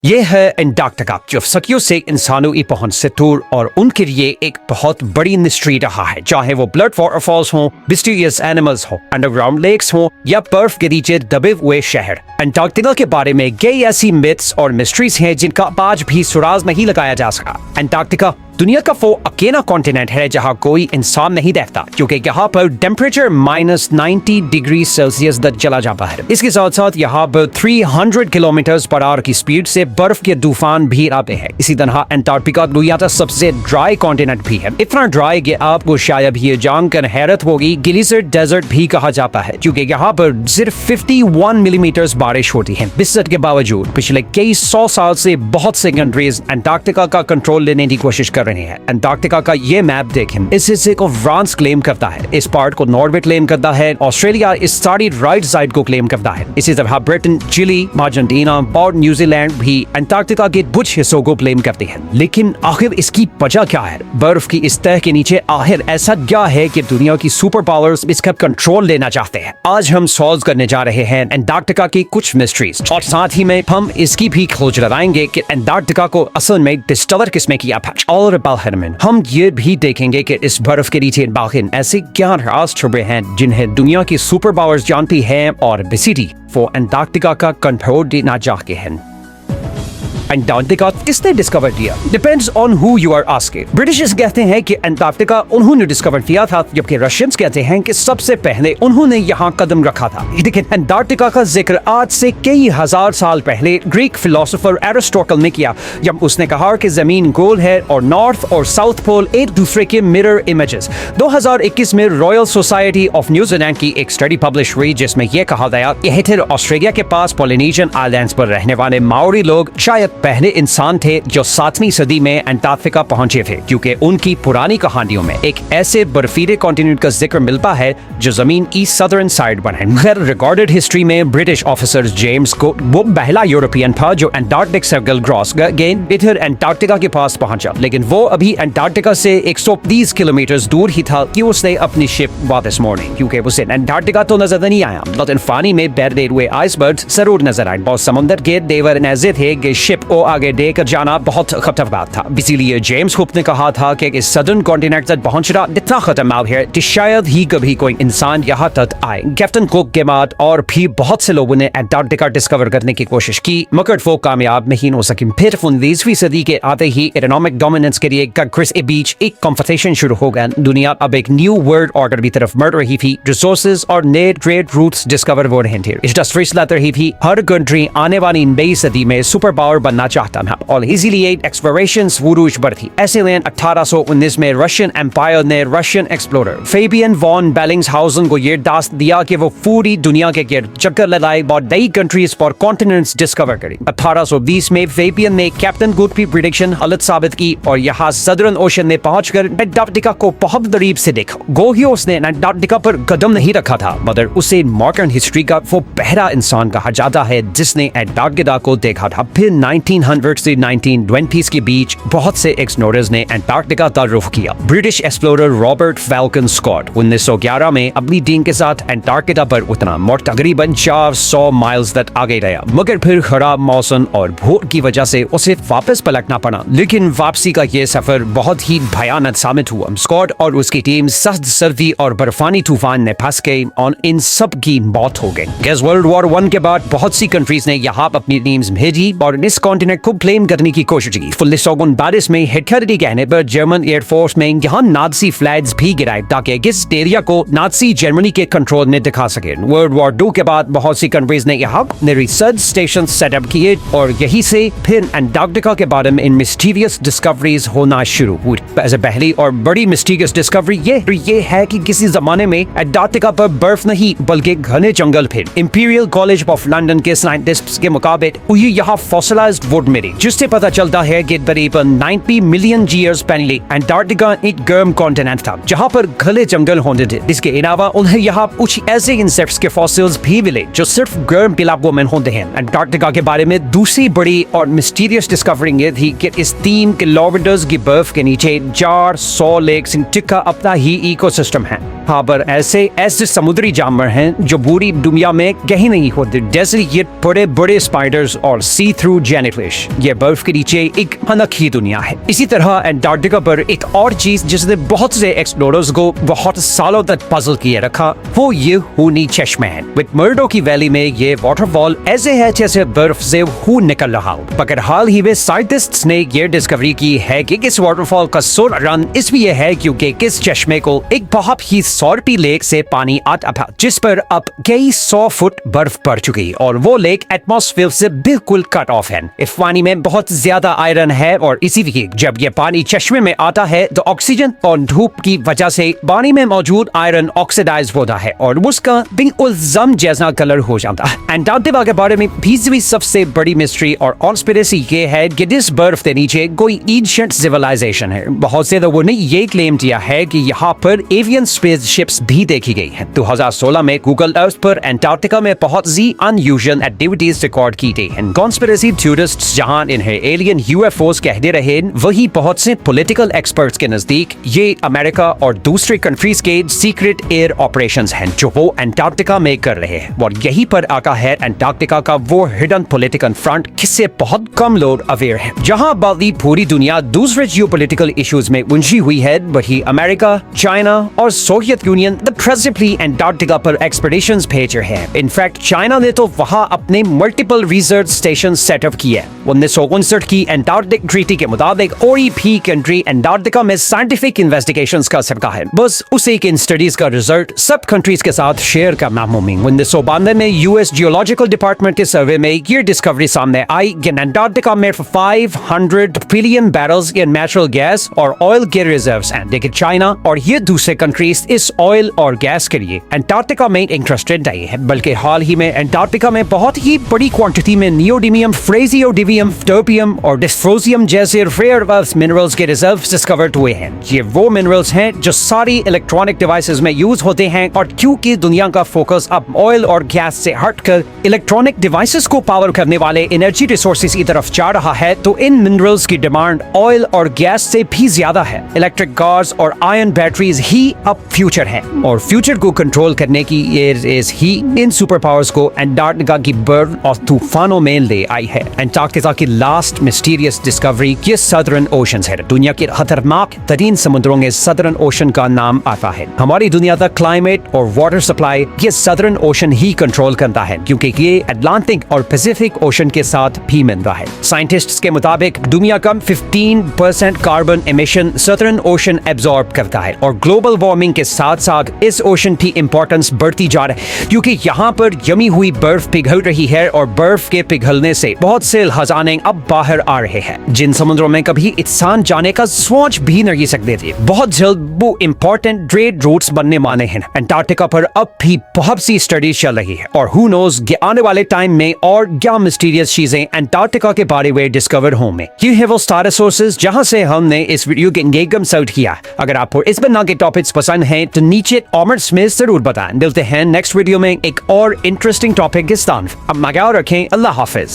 ये है अंटार्कटिका जो सदियों से इंसानों की पहुंच से दूर और उनके लिए एक बहुत बड़ी मिस्ट्री रहा है। चाहे वो ब्लड वाटरफॉल्स हो, मिस्टीरियस एनिमल्स हो, अंडरग्राउंड लेक्स हो या बर्फ के नीचे दबे हुए शहर। अंटार्कटिका के बारे में कई ऐसी मिथ्स और मिस्ट्रीज हैं जिनका आज भी सुराग नहीं लगाया जा सका। अंटार्कटिका दुनिया का वो अकेला कॉन्टिनेंट है जहां कोई इंसान नहीं रहता, क्योंकि यहाँ पर टेम्परेचर -90 डिग्री सेल्सियस तक चला जाता है। इसके साथ साथ यहाँ पर 300 किलोमीटर पर आवर की स्पीड से बर्फ के तूफान भी आते हैं। इसी तरह अंटार्कटिका दुनिया का सबसे ड्राई कॉन्टिनेंट भी है। इतना ड्राई कि आपको शायद ये जानकर हैरत होगी ग्लेशियर डेजर्ट भी कहा जाता है, क्योंकि यहाँ पर सिर्फ 51 मिलीमीटर बारिश होती है। बिस्तर के बावजूद पिछले कई 100 साल से बहुत से कंट्रीज अंटार्कटिका का कंट्रोल लेने की कोशिश कर रहे हैं। अंटार्कटिका का ये मैप देखें, इस हिस्से को फ्रांस क्लेम करता है, इस पार्ट को नॉर्वे क्लेम करता है, ऑस्ट्रेलिया इस सारी राइट साइड को क्लेम करता है। इसी तरह ब्रिटेन, चिली, अर्जेंटीना और न्यूजीलैंड भी अंटार्कटिका के कुछ हिस्सों को क्लेम करते हैं। लेकिन आखिर इसकी वजह क्या है? बर्फ की इस तह के नीचे आखिर ऐसा क्या है कि दुनिया की सुपर पावर्स इसका कंट्रोल लेना चाहते हैं? आज हम सॉल्व करने जा रहे हैं अंटार्कटिका की कुछ मिस्ट्रीज, और साथ ही में हम इसकी भी खोज लगाएंगे कि अंटार्कटिका को असल में डिस्कवर किसने किया था। और हम ये भी देखेंगे कि इस बर्फ के नीचे बाहर ऐसे क्या राज छुपे हैं जिन्हें दुनिया की सुपर पावर्स जानती हैं और बेसिकली वो अंटार्कटिका का कंट्रोल देना चाहते हैं। अंटार्कटिका किसने डिस्कवर किया? Depends on who you are asking. Britishers कहते हैं कि अंटार्कटिका उन्होंने डिस्कवर किया था, जबकि रशियंस कहते हैं कि सबसे पहले उन्होंने यहाँ कदम रखा था। लेकिन अंटार्कटिका का जिक्र आज से कई हजार साल पहले ग्रीक फिलोसोफर एरिस्टोटल ने किया, जब उसने कहा कि जमीन गोल है और नॉर्थ और साउथ पोल एक दूसरे के मिरर इमेजेस। 2021 में रॉयल सोसाइटी ऑफ न्यूजीलैंड की एक स्टडी पब्लिश हुई जिसमें यह कहा गया कि हिटर ऑस्ट्रेलिया के पास पोलिनेशियन आइलैंड्स पर रहने वाले माओरी लोग शायद पहले इंसान थे जो 7वीं सदी में अंटार्कटिका पहुंचे थे, क्योंकि उनकी पुरानी कहानियों में एक ऐसे बर्फीले कॉन्टिनेंट का जिक्र मिलता है जो जमीन की सदर्न साइड पर है। रिकॉर्डेड हिस्ट्री में ब्रिटिश ऑफिसर जेम्स को वो पहला यूरोपियन था जो अंटार्कटिक सर्कल क्रॉस इधर अंटार्कटिका के पास पहुंचा, लेकिन वो अभी अंटार्कटिका से 130 किलोमीटर दूर ही था कि उसने अपनी शिप वापस मोड़ी, क्योंकि उसे अंटार्कटिका तो नजर नहीं आया, लेकिन पानी में बैठे हुए आइसबर्ग जरूर नजर आए। और समुद्र के देवर नजर थे कि शिप को आगे देकर जाना बहुत खतरनाक था। इसीलिए जेम्स हुक ने कहा था कि इस सदर्न कॉन्टिनेंट तक पहुंचना इतना खतरनाक है कि शायद ही कभी कोई इंसान यहाँ तक आए। कैप्टन कुक के बाद और भी बहुत से लोगों ने अंटार्कटिका डिस्कवर करने की कोशिश की, मगर वो कामयाब नहीं हो सके। फिर 19वीं सदी के आते ही इकोनॉमिक डोमिनेंस के लिए कंट्रीज के बीच एक कंपटीशन शुरू हो गया। दुनिया अब एक न्यू वर्ल्ड ऑर्डर की तरफ बढ़ रही थी। रिसोर्सेज और नए ट्रेड रूट्स डिस्कवर हो रहे थे। इंडस्ट्रीज लग रही थी। हर कंट्री आने वाली नई सदी में सुपर पावर बनना चाहता था और इसीलिए एक्सप्लोरेशंस वुरूज पर थी। ऐसे में 1819 में रशियन एम्पायर ने रशियन एक्सप्लोरर फेबियन वॉन बेलिंग्सहाउजन को ये टास्क दिया कि वो पूरी दुनिया के गिर्द चक्कर लगाए और नई कंट्रीज और कॉन्टिनेंट्स डिस्कवर करे। 1820 में फेबियन ने कैप्टन कुक की प्रेडिक्शन गलत साबित की और यहाँ सदर्न ओशन में पहुंचकर अंटार्कटिका को बहुत करीब से देखा। गोही उसने अंटार्कटिका पर कदम नहीं रखा था, मगर उसे मॉडर्न हिस्ट्री का वो पहला इंसान कहा जाता है जिसने अंटार्कटिका को देखा था। फिर 1900 से 1920s के बीच बहुत से एक्सप्लोरर्स ने अंटार्कटिका का रुख किया। British explorer Robert Falcon Scott 1911 में अपनी टीम के साथ अंटार्कटिका पर उतना और तकरीबन 400 माइल्स तक आगे रहा, मगर फिर खराब मौसम और भूख की वजह से उसे वापस पलटना पड़ा। लेकिन वापसी का यह सफर बहुत ही भयानक साबित हुआ। स्कॉट और उसकी टीम सख्त सर्दी और बर्फानी तूफान में फंस गई और इन सब की मौत हो गई। वर्ल्ड वॉर 1 के बाद बहुत सी कंट्रीज ने यहाँ अपनी टीम्स भेजी और इस कॉन्टिनेंट को क्लेम करने की कोशिश की। 1939 में हिटलर के कहने पर जर्मन एयरफोर्स में यहाँ नाजी फ्लैग्स भी गिराए ताकि इस एरिया को नाजी जर्मनी के कंट्रोल में दिखा सके। वर्ल्ड वॉर 2 के बाद बहुत सी कंट्रीज ने यहाँ रिसर्च स्टेशन सेटअप किए और यही से फिर अंटार्कटिका के बारे में इन मिस्टीरियस डिस्कवरीज होना शुरू हुई। पहली और बड़ी मिस्टीरियस डिस्कवरी ये है कि किसी जमाने में अंटार्कटिका पर बर्फ नहीं बल्कि घने जंगल थे। इंपीरियल कॉलेज ऑफ लंदन के साइंटिस्ट्स के मुताबिक यहाँ फॉसिलाइज्ड वुड मिली, जिससे पता चलता है कि करीबन 90 मिलियन ईयर्स पहले अंटार्कटिका एक गर्म कॉन्टिनेंट था जहां पर घने जंगल होते थे। इसके अलावा उन्हें यहाँ कुछ ऐसे इंसेक्ट्स के फॉसिल्स भी मिले जो सिर्फ गर्म इलाकों में होते हैं। अंटार्कटिका के बारे में दूसरी बड़ी और मिस्टीरियस डिस्कवरी ये थी कि इस 3 किलोमीटर की बर्फ के नीचे 400 लेक्स का अपना ही इकोसिस्टम है। यहाँ पर ऐसे समुद्री जानवर हैं जो पूरी दुनिया में कहीं नहीं होते, जैसे ये बड़े बड़े स्पाइडर्स और सी थ्रू जेनिटल। लिटलिश। ये बर्फ के नीचे एक अनोखी दुनिया है। इसी तरह एंटार्क्टिका पर एक और चीज जिसने बहुत से एक्सप्लोरर्स को बहुत सालों तक पजल किए रखा, वो ये खूनी चश्मे हैं। मैकमर्डो की वैली में ये वाटरफॉल ऐसे है जैसे बर्फ से खून निकल रहा हो। मगर हाल ही में साइंटिस्ट्स ने ये डिस्कवरी की है कि इस वाटरफॉल का सोल रन इसलिए है क्योंकि इस चश्मे को एक बहुत ही सौरपी लेक से पानी आता था, जिस पर अब कई 100 फुट बर्फ पड़ चुकी और वो लेक एटमॉस्फेयर से बिल्कुल कट ऑफ है। इस पानी में बहुत ज्यादा आयरन है और इसीलिए जब ये पानी चश्मे में आता है तो ऑक्सीजन और धूप की वजह से पानी में मौजूद आयरन ऑक्सीडाइज होता है और उसका बिल्कुल जम जैसा कलर हो जाता है। एंटार्क्टिका के बारे में भी सबसे बड़ी मिस्ट्री और कॉन्स्पिरेसी ये है कि इस बर्फ के नीचे कोई एंशिएंट सिविलाइजेशन है। बहुत से लोगों ने ये क्लेम किया है कि यहाँ पर एवियन स्पेसशिप्स भी देखी गई हैं। 2016 में गूगल अर्थ पर एंटार्क्टिका में बहुत सी अनयूजुअल एक्टिविटीज रिकॉर्ड की गई हैं। कॉन्स्पिरेसी थ्योरिस्ट्स जहां इन्हें एलियन यूएफओस कहते रहे, वही बहुत से पॉलिटिकल एक्सपर्ट्स के नजदीक ये अमेरिका और दूसरे कंट्रीज के सीक्रेट एयर ऑपरेशंस हैं जो वो एंटार्क्टिका में कर रहे हैं। और यही पर आका है एंटार्क्टिका का वो हिडन पॉलिटिकल फ्रंट जिससे बहुत कम लोग अवेयर हैं। जहां बाकी पूरी दुनिया दूसरे जियोपॉलिटिकल इश्यूज में उलझी हुई है, वही अमेरिका, चाइना और सोवियत यूनियन प्रेजेंटली एंटार्क्टिका पर एक्सपेडिशंस भेज रहे हैं। इनफैक्ट चाइना ने तो वहां अपने मल्टीपल रिसर्च स्टेशन सेटअप किए। 1959 की एंटार्क्टिक ट्रीटी के मुताबिक कोई भी कंट्री एंटार्क्टिका में साइंटिफिक इन्वेस्टिगेशंस कर सकता है, बस उसे इन स्टडीज का रिजल्ट सब कंट्रीज के साथ शेयर करना मुमकिन। 1992 में यूएस जियोलॉजिकल डिपार्टमेंट के सर्वे में ये डिस्कवरी सामने आई कि एंटार्क्टिका में 500 billion barrels in natural gas और ऑयल के रिजर्व्स हैं। लेकिन चाइना और ये दूसरे कंट्रीज इस ऑयल और गैस के लिए एंटार्क्टिका में इंटरेस्टेड नहीं है, बल्कि हाल ही में एंटार्क्टिका में बहुत ही बड़ी क्वांटिटी में नियोडिमियम, फ्रेजियोडिमियम, टर्पियम और डिस्प्रोजियम जैसे रेयर अर्थ मिनरल्स के रिजर्व डिस्कवर्ड हुए हैं। ये वो मिनरल्स हैं जो सारी इलेक्ट्रॉनिक डिवाइसेस में यूज होते हैं और क्योंकि दुनिया का फोकस अब ऑयल और गैस से हटकर इलेक्ट्रॉनिक डिवाइसेस को पावर करने वाले एनर्जी रिसोर्सेज की तरफ जा रहा है, तो इन मिनरल्स की डिमांड ऑयल और गैस से भी ज्यादा है। इलेक्ट्रिक कार्स और आयन बैटरीज ही अब फ्यूचर है और फ्यूचर को कंट्रोल करने की ही इन सुपर पावर्स को एंटार्क्टिका की बर्फ और तूफानों में ले आई है। एंटार्क्टिका की लास्ट मिस्टीरियस डिस्कवरी ये सदर्न ओशन है। दुनिया के खतरनाक तरीन समुद्रों में सदर्न ओशन का नाम आता है। हमारी दुनिया का क्लाइमेट और वाटर सप्लाई ये सदर्न ओशन ही कंट्रोल करता है, क्योंकि ये अटलांटिक और पैसिफिक ओशन के साथ भी मिलता है। साइंटिस्ट्स के मुताबिक दुनिया का 15% carbon emission southern ocean absorb करता है और ग्लोबल वार्मिंग के साथ साथ इस ओशन की इंपॉर्टेंस बढ़ती जा रही है, क्योंकि यहाँ पर जमी हुई बर्फ पिघल रही है और बर्फ के पिघलने से बहुत से खजाने अब बाहर आ रहे हैं, जिन समुद्रों में कभी इंसान जाने का सोच भी नहीं सकते थे। बहुत जल्द वो इंपॉर्टेंट ट्रेड रूट्स बनने वाले हैं। एंटार्क्टिका पर अब भी बहुत सी स्टडीज चल रही है और हु नोज आने वाले टाइम में और क्या मिस्टीरियस चीजें एंटार्क्टिका के बारे में डिस्कवर होंगे। ये है वो स्टार सोर्सेज जहां से हमने इस वीडियो के इंगेजमेंट सर्च किया। अगर आपको इस बना के टॉपिक्स पसंद हैं तो नीचे कमेंट्स में जरूर बताएं। मिलते हैं नेक्स्ट वीडियो में एक और इंटरेस्टिंग टॉपिक के साथ। अब ख्याल रखें। अल्लाह हाफिज।